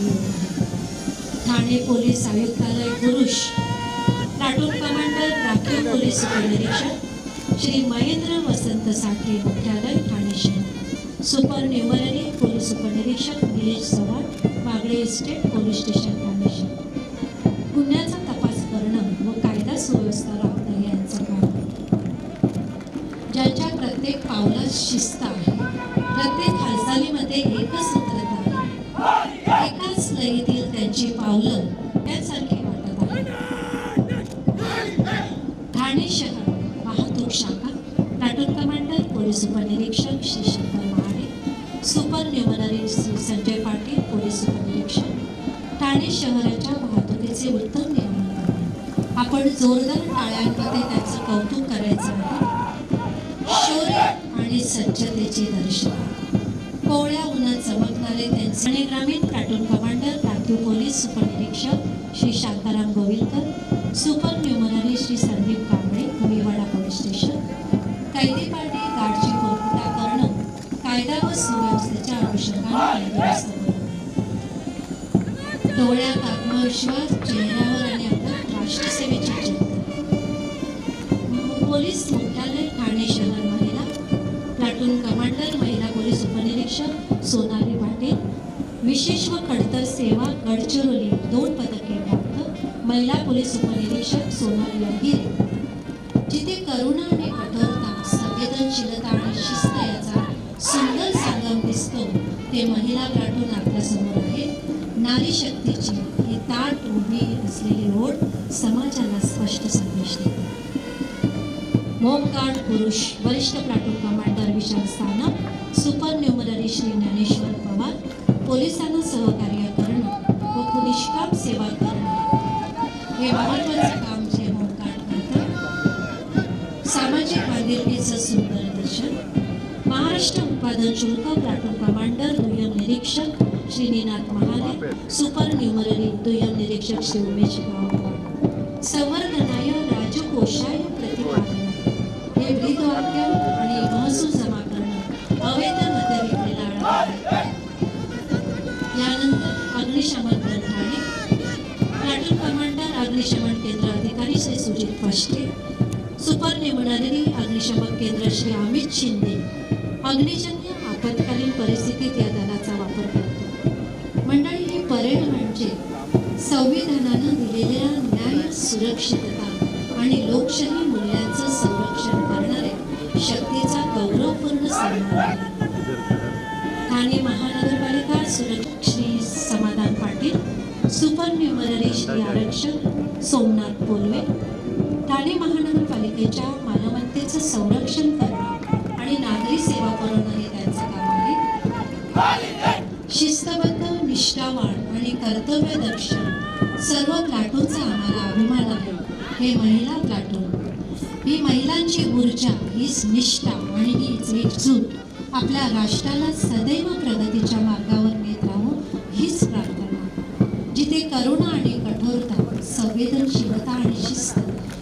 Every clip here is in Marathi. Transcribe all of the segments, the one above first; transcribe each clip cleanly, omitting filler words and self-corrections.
येत आहे. ठाणे पोलीस आयुक्तालय पुरुष प्लाटून कमांडर राखीव पोलीस उपनिरीक्षक श्री महेंद्र वसंत साठे मुख्यालय ठाणे शहर, सुपर न्यूमररी पोलीस उपनिरीक्षक Nilesh Chavan Wagle estate police station Thane शहर. गुन्ह्याचा तपास करणं व कायदा सुव्यवस्था राखणं हे यांचं काम आहे. ज्यांच्या प्रत्येक पावलात शिस्त आहे, प्रत्येक हालचालीमध्ये एकच सूत्रता आहे, एकाच लयीतील त्यांची पावलं यासारखी वाटत आहे. ठाणे शहर वाहतूक शाखा प्लाटून कमांडर पोलीस उपनिरीक्षक Shri Shankar Mahade, super numerary Shri Sanjay Patil police उपनिरीक्षक. ठाणे शहराच्या वाहतुकीचे उत्तम नियमन करणे. आपण जोरदार टाळ्यांमध्ये त्यांचं कौतुक करायचं आहे. शौर्य आणि सज्जतेचे दर्शन. कोवळ्या उन्हात चमकणारे त्यांचे. आणि ग्रामीण प्लाटून कमांडर राखीव पोलीस उपनिरीक्षक श्री शांताराम गोविलकर, सुपर न्यूमररी श्री संदीप कांबळे विवाडा पोलीस स्टेशन. कैदी पार्टी गार्डची पूर्तता करणं, कायदा व सुव्यवस्थेच्या अनुषंगाने बंदोबस्त करणं. डोळ्यात आत्मविश्वास, चेहऱ्यावर आणि अंगात राष्ट्रसेवेची चिंता. पोलीस मुख्यालय ठाणे शहर महिला प्लाटून कमांडर महिला पोलीस उपनिरीक्षक सोनाली पाटील, विशेष व खडतर सेवा गडचिरोली 2 पदके प्राप्त महिला पोलीस उपनिरीक्षक सोनाली अहिरे. जिथे करुणा आणि कठोरता, संवेदनशीलता आणि शिस्त याचा सुंदर संगम दिसतो, ते महिला प्लाटून आपल्यासमोर आहे. नारी शक्तीची ही ताट उभी असलेली ओढ समाजाला स्पष्ट संदेश देते. होमगार्ड पुरुष वरिष्ठ प्लाटून कमांडर विशाल सानप, सुपर न्यूमररी श्री ज्ञानेश्वर पवार. पोलिसांना सहकार्य करणं व निष्काम सेवा करणं हे महत्त्वाचं काम जे होमगार्ड करतात. सामाजिक बांधिलकीचं सुंदर दर्शन. महाराष्ट्र उत्पादन शुल्क प्लाटून कमांडर दुय्यम निरीक्षक श्री निनाद महाले, सुपर न्यूमररी दुय्यम निरीक्षक श्री उमेश गावकर. संवर्धनाय राजकोषाय प्रतिपादन हे ब्रीदवाक्य आणि महसूल जमा करणं, अवैध मद्य विक्रीला आळा. यानंतर अग्निशमन ठाणे प्लाटून कमांडर अग्निशमन केंद्र अधिकारी श्री सुजित पष्टे, सुपर न्यूमररी अग्निशमन केंद्र श्री अमित शिंदे. अग्निजन्य आपत्कालीन परिस्थितीत या दलाचा वापर करतो. मंडळी, ही परेड म्हणजे संविधानानं दिलेल्या न्याय, सुरक्षितता आणि लोकशाही मूल्यांचं संरक्षण करणाऱ्या शक्तीचा गौरवपूर्ण सन्मान आहे. ठाणे महानगरपालिका सुरक्षक श्री समाधान पाटील, सुपर न्यूमररी श्री आरक्षक सोमनाथ पोलवे. ठाणे महानगरपालिकेच्या मालमत्तेचं संरक्षण करणं आणि नागरी सेवा पुरवणं हे त्यांचं काम आहे. शिस्तबद्ध, निष्ठावान आणि कर्तव्यदक्ष सर्व प्लाटूनचा आम्हाला अभिमान आहे. हे महिला प्लाटून, ही महिलांची ऊर्जा, हीच निष्ठा आणि हीच एकजूट आपल्या राष्ट्राला सदैव प्रगतीच्या मार्गावर नेत राहू, हीच प्रार्थना. जिथे करुणा आणि कठोरता, संवेदनशीलता आणि शिस्त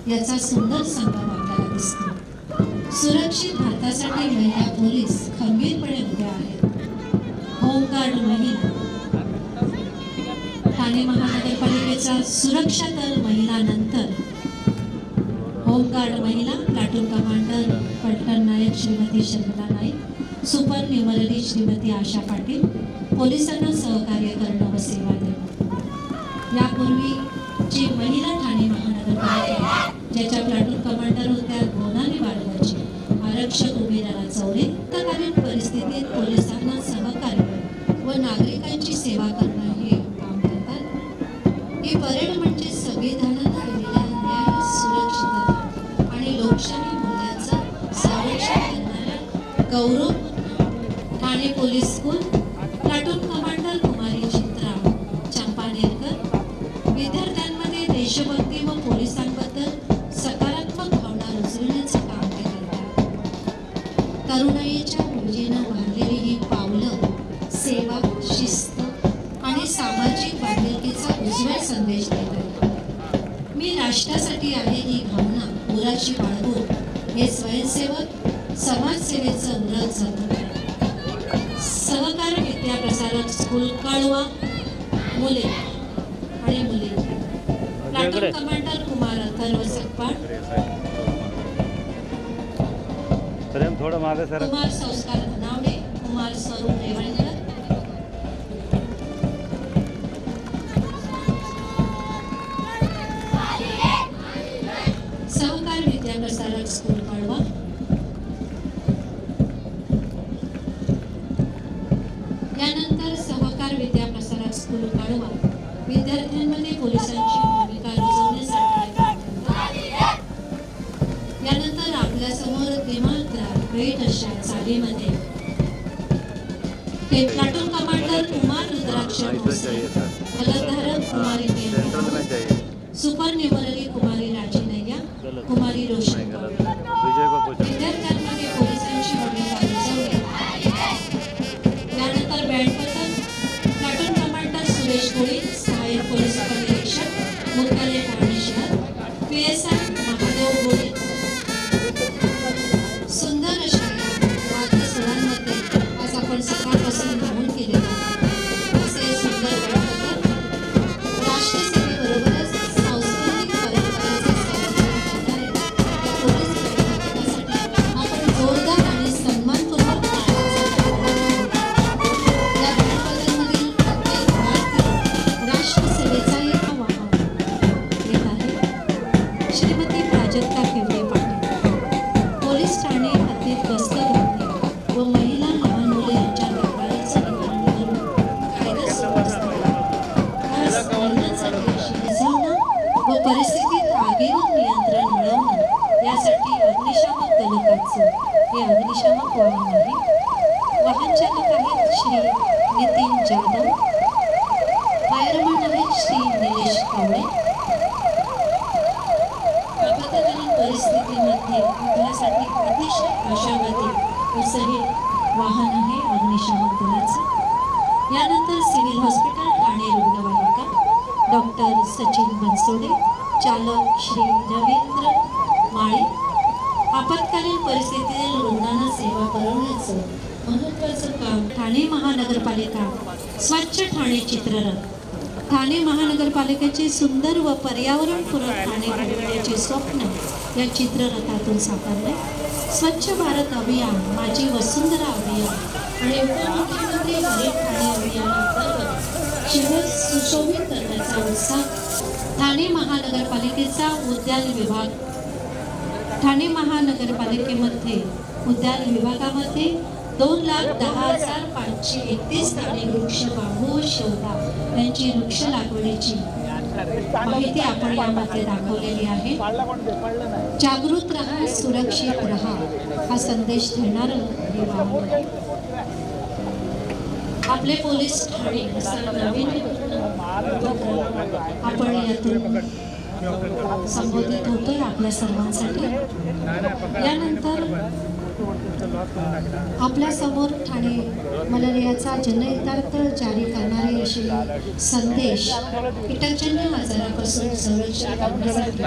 याचा सुंदर संगम आपल्याला दिसतो. सुरक्षित भारतासाठी महिला पोलीस खंबीरपणे उभ्या आहेत. होमगार्ड महिला ठाणे महानगरपालिकेचा सुरक्षा दल महिलानंतर होमगार्ड महिला प्लाटून कमांडर पलटण नायक श्रीमती शर्मिला नाईक, सुपर न्यूमररी श्रीमती आशा पाटील. पोलिसांना सहकार्य करणं व सेवा देणं. यापूर्वी जी महिला ठाणे महानगरपालिका ज्याच्या प्लाटून कमांडर होत्या मोनाली बाळगाची, आरक्षक उमेदवार चौरे. तत्कालीन परिस्थितीत पोलिसांना सहकार्य व नागरिकांची सेवा करणं हे काम करतात. ही परेड म्हणजे संविधानानं दिलेल्या न्याय, सुरक्षितता आणि लोकशाही मूल्यांचं संरक्षण करणाऱ्या गौरव. Thane police school platoon commander Kumari Chitra Champanerkar. विद्यार्थ्यांमध्ये देशभक्ती व पोलिसांबद्दल सकारात्मक भावना रुजवण्याचं काम ते करतात. करुणाईच्या ऊर्जेनं भरलेली ही पावलं सेवा, शिस्त आणि सामाजिक बांधिलकीचा उज्ज्वल संदेश देतात. मी राष्ट्रासाठी आहे ही भावना उराशी बाळगून हे स्वयंसेवक समाजसेवेचं उरत जगत. सहकार विद्याप्रसारक स्कूल कळवा मुले आणि मुली. प्लाटून कमांडर कुमार अथर्व सकपाळ, थोडं मागे सर. कुमार संस्कार धनावडे, कुमार स्वरूप रेवणकर, सहकार विद्याप्रसारक स्कूल कळवा, यानंतर सहकार विद्याप्रसारक स्कूल कळवा विद्यार्थ्यांमध्ये पोलिसांची भूमिका रुजवण्यासाठी. यानंतर आपल्या समोर दिमागदार भेट अशा चालीमध्ये प्लाटून कमांडर कुमार रुद्राक्ष भोसले, फलकधारक कुमारी प्रियंका, सुपर न्यूमररी कुमारी राजी नय्या, कुमारी रोशन कौर. विद्यार्थ्यांमध्ये पोलिसांची भूमिका रुजवणे. त्यानंतर बँड पथक प्लाटून कमांडर सुरेश कोळी, सहाय्यक पोलीस उपनिरीक्षक मुख्यालय ठाणे शहर, PSI महादेव गोळे. सुंदर अशा वाद्य सणांमध्ये आज आपण सकाळपासून नमूद केलेले असे सुंदर बँड पथक राष्ट्रसेवेबरोबरच सांस्कृतिक परंपरेचे संरक्षण करणारे या पोलीस बँड पथकासाठी आपण जोरदार आणि सन्मानपूर्वक या बँड पथकामधील प्रत्येक भारतीय राष्ट्रसेवेचा एक वाहन येत आहे. श्रीमती प्राजक्ता केवळे पाटील, पोलीस ठाणे हद्दीत गस्त घालणे व महिला लहान मुले यांच्या तक्रारीचं निवारण करून कायदा सुव्यवस्थेला खास धोरणाचा रिझवणं व परिस्थितीत आगीवर नियंत्रण मिळवणं यासाठी अग्निशामक दलकाचं हे अग्निशामक वाहन आहे. वाहन चालक आहेत श्री नितीन जाधव, फायरमन आहेत श्री निलेश कावळे. आपत्कालीन परिस्थितीमध्ये आपल्यासाठी अतिशय आशावादी असं हे वाहन आहे अग्निशामक दलाचं. यानंतर सिव्हिल हॉस्पिटल ठाणे रुग्णवाहिका, डॉक्टर सचिन बनसोडे, चालक श्री रवींद्र माळी. आपत्कालीन परिस्थितीतील रुग्णांना सेवा पुरवण्याचं महत्त्वाचं काम ठाणे महानगरपालिका स्वच्छ ठाणे चित्ररथ. ठाणे महानगरपालिकेचे सुंदर व पर्यावरणपूरक ठाणे घडवण्याचे स्वप्न या चित्ररथातून साकारले. स्वच्छ भारत अभियान, माझी वसुंधरा अभियान आणि उपमुख्यमंत्री हरित ठाणे अभियानांतर्गत शहर सुशोभित करण्याचा उत्साह. ठाणे महानगरपालिकेचा उद्यान विभाग. ठाणे महानगरपालिकेमध्ये उद्यान विभागामध्ये 2,10,531 झाडे वृक्ष बांबू शोधा यांची वृक्ष लागवडीची माहिती आपण यामध्ये दाखवलेली आहे. जागृत राहा, सुरक्षित राहा हा संदेश देणारं हे वाहन आहे. आपले पोलीस ठाणे असा नवीन आपण यातून संबोधित होतोय आपल्या सर्वांसाठी. यानंतर आपल्या समोर ठाणे मलेरियाचा जनहितार्थ जारी करणारे असे संदेश कीटकजन्य आजारापासून संरक्षण करण्यासाठी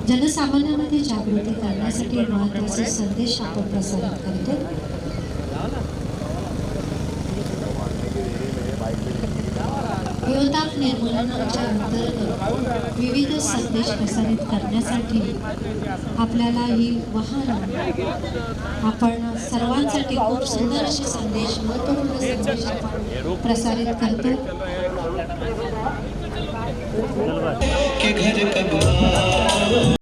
जनसामान्यांमध्ये जागृती करण्यासाठी महत्त्वाचे संदेश आपण प्रसारित करतो. हिवताप निर्मूलनाच्या अंतर्गत विविध संदेश प्रसारित करण्यासाठी आपल्याला ही वाहन आपण सर्वांसाठी खूप सुंदर असे संदेश, महत्त्वपूर्ण संदेश आपण प्रसारित करतो.